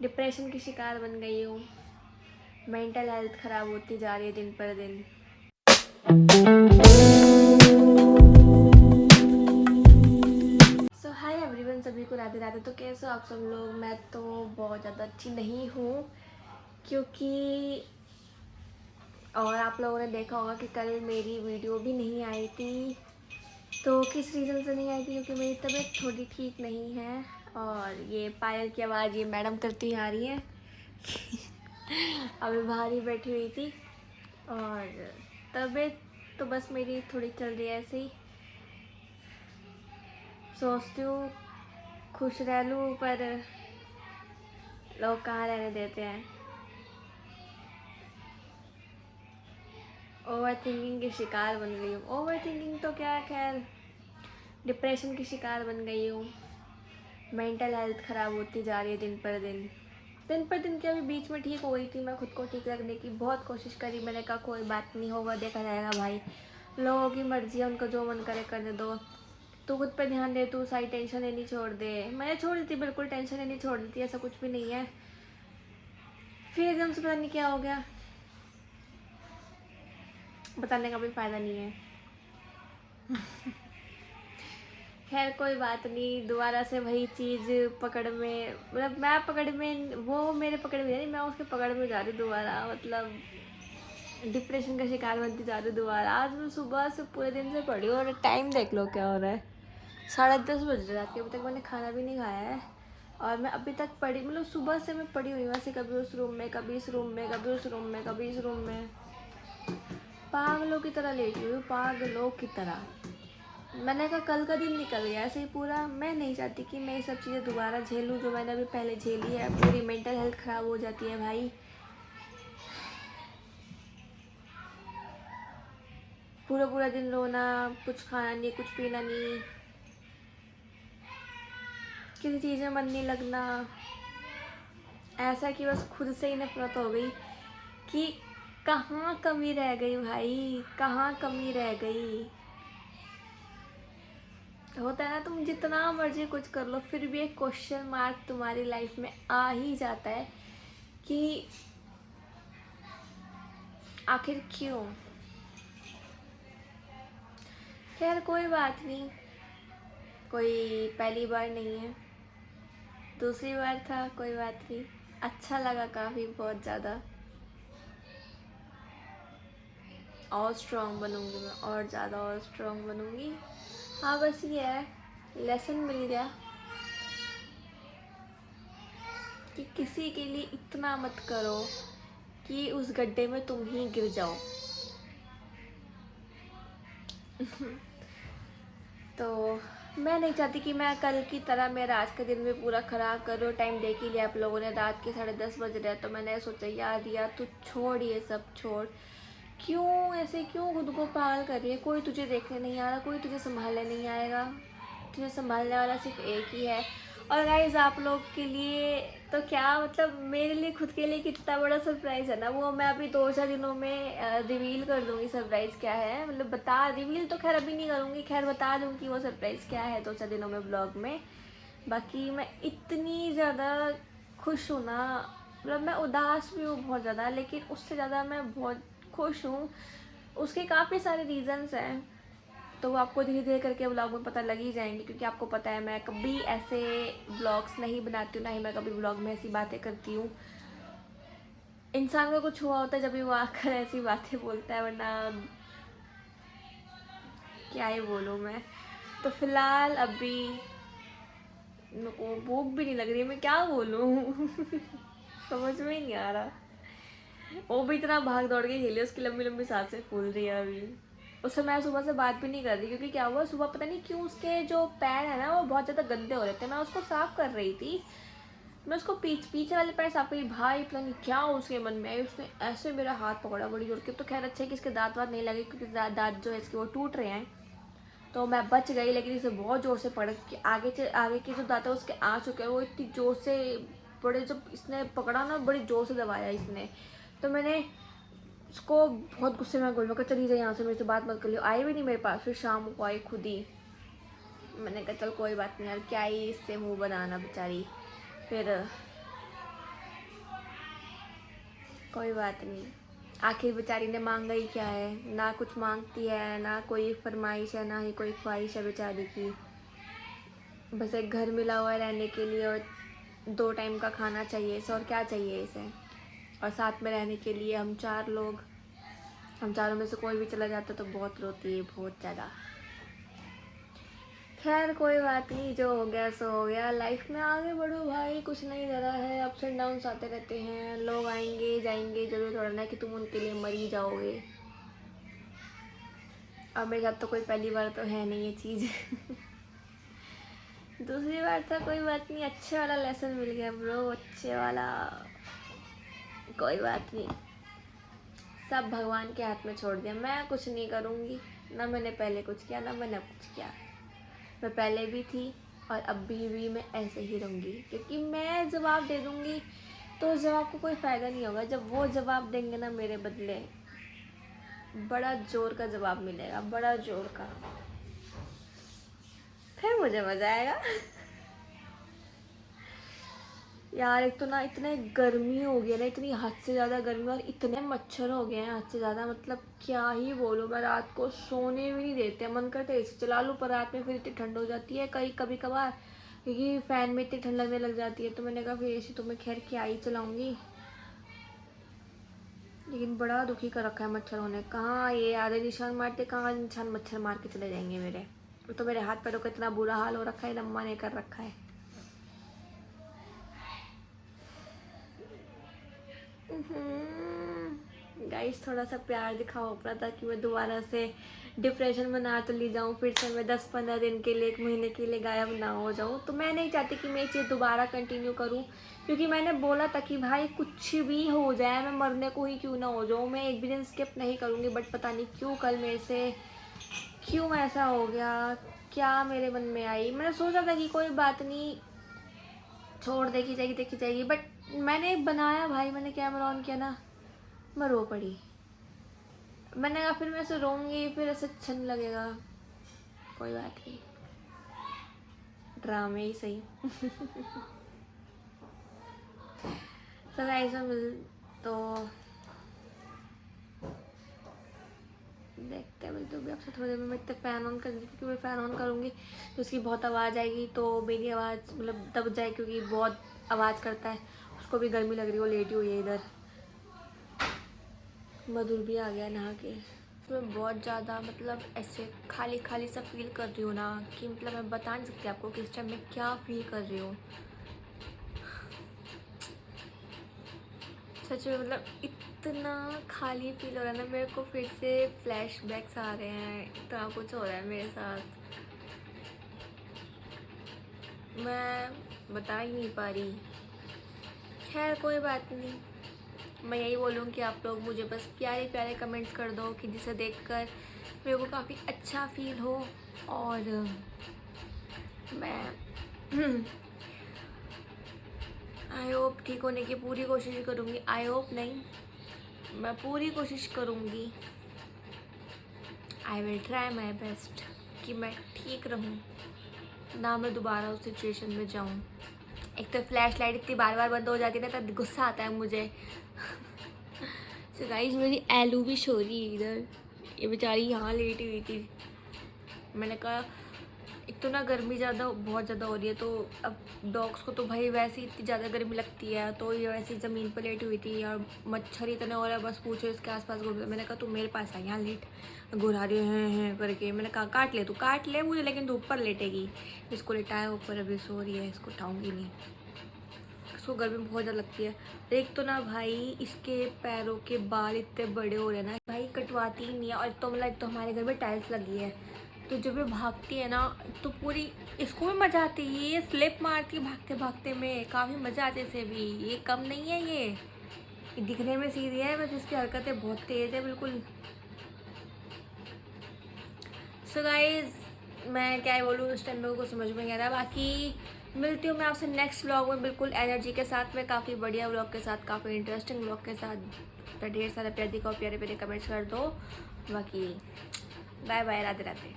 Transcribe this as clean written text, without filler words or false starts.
Depression की शिकार बन गई हूँ। मेंटल हेल्थ ख़राब होती जा रही है दिन पर दिन। सो हाय एवरीवन, सभी को राधे राधे। तो कैसे हो आप सब लोग? मैं तो बहुत ज़्यादा अच्छी नहीं हूँ, क्योंकि और आप लोगों ने देखा होगा कि कल मेरी वीडियो भी नहीं आई थी। तो किस रीज़न से नहीं आई थी? क्योंकि मेरी तबीयत थोड़ी ठीक नहीं है। और ये पायल की आवाज़ ये मैडम करती आ रही है। अभी बाहर ही बैठी हुई थी। और तबीयत तो बस मेरी थोड़ी चल रही है ऐसे ही। सोचती हूँ खुश रह लूँ, पर लोग कहाँ रहने देते हैं। ओवर थिंकिंग की शिकार बन गई हूँ। ओवर थिंकिंग तो क्या, खैर डिप्रेशन की शिकार बन गई हूँ। मेंटल हेल्थ ख़राब होती जा रही है दिन पर दिन। दिन पर दिन के अभी बीच में ठीक हो गई थी। मैं खुद को ठीक रखने की बहुत कोशिश करी। मैंने कहा कोई बात नहीं, होगा देखा जाएगा भाई, लोगों की मर्जी है, उनको जो मन करे करने दो। तू खुद पे ध्यान दे, तू सारी टेंशन लेनी छोड़ दे। मैंने छोड़ दी थी, बिल्कुल टेंशन लेनी छोड़ दी थी, ऐसा कुछ भी नहीं है। फिर एकदम से पता नहीं क्या हो गया, बताने का भी फ़ायदा नहीं है। खैर कोई बात नहीं, दोबारा से वही चीज़ पकड़ में, मतलब मैं पकड़ में, वो मेरे पकड़ में नहीं, मैं उसके पकड़ में जा रही हूँ दोबारा। मतलब डिप्रेशन का शिकार बनती जा रही हूँ दोबारा। आज मैं सुबह से पूरे दिन से पड़ी हूँ और टाइम देख लो क्या हो रहा है। 10:30 बज रहे रात के, अभी तक मैंने खाना भी नहीं खाया है। और मैं अभी तक पड़ी, मतलब सुबह से मैं पड़ी हुई हूँ ऐसे, कभी उस रूम में, कभी इस रूम में, कभी उस रूम में, कभी इस रूम में, पागलों की तरह लेटी हुई हूँ, पागलों की तरह। मैंने कहा कल का दिन निकल गया ऐसे ही पूरा। मैं नहीं चाहती कि मैं ये सब चीज़ें दोबारा झेलूँ जो मैंने अभी पहले झेली है। पूरी मेंटल हेल्थ ख़राब हो जाती है भाई। पूरा पूरा दिन रोना, कुछ खाना नहीं, कुछ पीना नहीं, किसी चीज़ में मन नहीं लगना। ऐसा कि बस खुद से ही नफरत हो गई कि कहाँ कमी रह गई भाई, कहाँ कमी रह गई। होता है ना, तुम जितना मर्जी कुछ कर लो, फिर भी एक क्वेश्चन मार्क तुम्हारी लाइफ में आ ही जाता है कि आखिर क्यों। खैर कोई बात नहीं, कोई पहली बार नहीं है, दूसरी बार था, कोई बात नहीं। अच्छा लगा काफ़ी, बहुत ज़्यादा। और स्ट्रॉन्ग बनूंगी मैं, और ज़्यादा और स्ट्रॉन्ग बनूंगी। हाँ बस ये है, लेसन मिल गया कि किसी के लिए इतना मत करो कि उस गड्ढे में तुम ही गिर जाओ। तो मैं नहीं चाहती कि मैं कल की तरह मेरा आज का दिन भी पूरा ख़राब करो। टाइम देख ही लिया आप लोगों ने, रात के 10:30 बज रहे हैं। तो मैंने सोचा यार तू छोड़, ये सब छोड़। क्यों ऐसे, क्यों खुद को पागल कर रही है? कोई तुझे देखने नहीं आ रहा, कोई तुझे संभालने नहीं आएगा। तुझे संभालने वाला सिर्फ एक ही है। और गाइज आप लोग के लिए तो क्या, मतलब मेरे लिए खुद के लिए कितना बड़ा सरप्राइज़ है ना, वो मैं अभी 2-4 दिनों में रिवील कर दूँगी सरप्राइज़ क्या है। मतलब बता, रिवील तो खैर अभी नहीं करूँगी, खैर बता दूँगी वो सरप्राइज़ क्या है 2-4 दिनों में ब्लॉग में। बाकी मैं इतनी ज़्यादा खुश हूँ ना, मतलब मैं उदास भी हूँ बहुत ज़्यादा, लेकिन उससे ज़्यादा मैं बहुत खुश हूँ। उसके काफ़ी सारे रीज़न्स हैं, तो वो आपको धीरे धीरे करके व्लॉग में पता लग ही जाएंगे। क्योंकि आपको पता है मैं कभी ऐसे व्लॉग्स नहीं बनाती हूँ, ना ही मैं कभी व्लॉग में ऐसी बातें करती हूँ। इंसान को कुछ हुआ होता है जब भी वो आकर ऐसी बातें बोलता है, वरना क्या ही बोलूँ मैं। तो फिलहाल अभी मेरे को भूख भी नहीं लग रही, मैं क्या बोलूँ। समझ में ही नहीं आ रहा। वो भी इतना भाग दौड़ के खेली, उसकी लंबी लंबी सांसें फूल रही है अभी। उससे मैं सुबह से बात भी नहीं कर रही, क्योंकि क्या हुआ सुबह पता नहीं क्यों उसके जो पैर है ना वो बहुत ज़्यादा गंदे हो रहे थे। मैं उसको साफ़ कर रही थी, मैं उसको पीछे वाले पैर साफ करी, भाई पता नहीं क्या उसके मन में आई, उसने ऐसे मेरा हाथ पकड़ा बड़ी जोर के। तो खैर अच्छा है कि इसके दांत वात नहीं लगे, क्योंकि दांत जो है इसके वो टूट रहे हैं। तो मैं बच गई, लेकिन इसे बहुत ज़ोर से पकड़ के आगे के जो दांत है उसके आ चुके हैं, वो इतनी ज़ोर से बड़े, जब इसने पकड़ा ना बड़ी ज़ोर से दबाया इसने। तो मैंने उसको बहुत गुस्से में बोल, मैं चली जाए यहाँ से, मेरे से बात मत कर लियो। आई भी नहीं मेरे पास, फिर शाम को आई खुद ही। मैंने कहा चल कोई बात नहीं यार, क्या ही इससे मुंह बनाना बेचारी। फिर कोई बात नहीं, आखिर बेचारी ने मांगा ही क्या है, ना कुछ मांगती है, ना कोई फरमाइश है, ना ही कोई ख्वाहिश है बेचारी की। बस एक घर मिला हुआ है रहने के लिए और 2 टाइम का खाना चाहिए इसे, और क्या चाहिए इसे। और साथ में रहने के लिए हम 4 लोग, हम चारों में से कोई भी चला जाता तो बहुत रोती है, बहुत ज़्यादा। खैर कोई बात नहीं, जो हो गया सो हो गया। लाइफ में आगे बढ़ो भाई, कुछ नहीं धरा है, अप्स एंड डाउन्स आते रहते हैं, लोग आएंगे जाएंगे, जरूर थोड़ा ना कि तुम उनके लिए मर ही जाओगे। और मेरे साथ तो कोई पहली बार तो है नहीं ये चीज़। दूसरी बार था, कोई बात नहीं, अच्छे वाला लेसन मिल गया ब्रो, अच्छे वाला। कोई बात नहीं, सब भगवान के हाथ में छोड़ दिया, मैं कुछ नहीं करूँगी। ना मैंने पहले कुछ किया, ना मैंने अब कुछ किया। मैं पहले भी थी और अब भी मैं ऐसे ही रहूँगी, क्योंकि मैं जवाब दे दूँगी तो उस जवाब को कोई फ़ायदा नहीं होगा। जब वो जवाब देंगे ना मेरे बदले, बड़ा जोर का जवाब मिलेगा, बड़ा जोर का, फिर मुझे मज़ा आएगा। यार एक तो ना इतने गर्मी हो गई है ना, इतनी हद से ज़्यादा गर्मी, और इतने मच्छर हो गए हैं हद से ज़्यादा, मतलब क्या ही बोलूँ। मैं रात को सोने भी नहीं देते, मन करता है एसी चला लूँ, पर रात में फिर इतनी ठंड हो जाती है कभी कभार, क्योंकि फ़ैन में इतनी ठंड लगने लग जाती है। तो मैंने कहा फिर एसी तो मैं खैर क्या ही चलाऊँगी, लेकिन बड़ा दुखी कर रखा है मच्छरों ने। कहाँ ये आधे निशान मारते, कहाँ निशान मच्छर मार के चले जाएंगे मेरे। तो मेरे हाथ पैरों का इतना बुरा हाल हो रखा है, अम्मा ने कर रखा है। गाइस थोड़ा सा प्यार दिखाओ अपना, ताकि मैं दोबारा से डिप्रेशन में ना चली जाऊँ, फिर से मैं 10-15 दिन के लिए, 1 महीने के लिए गायब ना हो जाऊँ। तो मैं नहीं चाहती कि मैं ये चीज़ दोबारा कंटिन्यू करूँ, क्योंकि मैंने बोला था कि भाई कुछ भी हो जाए, मैं मरने को ही क्यों ना हो जाऊँ, मैं एक भी दिन स्किप नहीं करूँगी। बट पता नहीं क्यों कल मेरे से क्यों ऐसा हो गया, क्या मेरे मन में आई। मैंने सोचा था कि कोई बात नहीं, छोड़, देखी जाएगी, बट मैंने बनाया भाई, मैंने कैमरा ऑन किया ना, मैं रो पड़ी। मैंने कहा फिर मैं ऐसे रोऊंगी, फिर ऐसे अच्छा नहीं लगेगा। कोई बात नहीं, ड्रामे ही सही। सब ऐसा मिल तो देखते हैं, मिलते भी आपसे थोड़ी देर में। मैं इतने फ़ैन ऑन कर दी, क्योंकि मैं फ़ैन ऑन करूँगी तो उसकी बहुत आवाज़ आएगी, तो मेरी आवाज़ मतलब दब जाए, क्योंकि बहुत आवाज़ करता है। उसको भी गर्मी लग रही है, वो लेटी हुई है इधर। मधुर भी आ गया नहा के। मैं बहुत ज़्यादा मतलब ऐसे खाली खाली सा फील कर रही हूँ ना, कि मतलब मैं बता नहीं सकती आपको कि इस टाइम मैं क्या फील कर रही हूँ। सच में मतलब इतना खाली फील हो रहा है ना मेरे को, फिर से फ्लैशबैक्स आ रहे हैं, इतना कुछ हो रहा है मेरे साथ, मैं बता ही नहीं पा रही। खैर कोई बात नहीं, मैं यही बोलूँ कि आप लोग मुझे बस प्यारे प्यारे कमेंट्स कर दो, कि जिसे देखकर मेरे को काफ़ी अच्छा फील हो। और मैं आई होप ठीक होने की पूरी कोशिश करूँगी। आई होप नहीं, मैं पूरी कोशिश करूँगी। I will try my best कि मैं ठीक रहूँ, ना मैं दोबारा उस सिचुएशन में जाऊँ। एक तो फ्लैश लाइट इतनी बार बार बंद हो जाती है ना, तब गुस्सा आता है मुझे। सो गाइस मेरी एलू भी सो रही है इधर, ये बेचारी यहाँ लेटी हुई थी। मैंने कहा एक तो ना गर्मी ज़्यादा बहुत ज़्यादा हो रही है, तो अब डॉग्स को तो भाई वैसे ही इतनी ज़्यादा गर्मी लगती है, तो ये वैसे ही ज़मीन पर लेटी हुई थी, और मच्छर इतने हो रहा है बस पूछो, इसके आसपास घूम। मैंने कहा तू मेरे पास आ, यहाँ लेट, घुरा रही है करके। मैंने कहा काट ले, तू काट ले मुझे, लेकिन तू ऊपर लेटेगी। इसको लेटाया ऊपर, अभी सो रही है, इसको उठाऊँगी नहीं, इसको गर्मी बहुत ज़्यादा लगती है। एक तो ना भाई इसके पैरों के बाल इतने बड़े हो रहे हैं ना भाई, कटवाती ही नहीं है। और तो मतलब एक तो हमारे घर में टाइल्स लगी है, तो जब ये भागती है ना तो पूरी, इसको भी मजा आती है, ये स्लिप मारती है भागते भागते में, काफ़ी मज़ा आती है इसे भी। ये कम नहीं है, ये दिखने में सीधी है, बस इसकी हरकतें बहुत तेज़ है बिल्कुल। सो गाइज मैं क्या बोलूँ, उस टाइम मेरे को समझ में नहीं आ रहा। बाकी मिलती हूँ मैं आपसे नेक्स्ट व्लॉग में, बिल्कुल एनर्जी के साथ में, काफ़ी बढ़िया व्लॉग के साथ, काफ़ी इंटरेस्टिंग व्लॉग के साथ। ढेर सारा प्यार दिखाओ, प्यारे प्यारे कमेंट्स कर दो। बाकी बाय बाय, राधे राधे।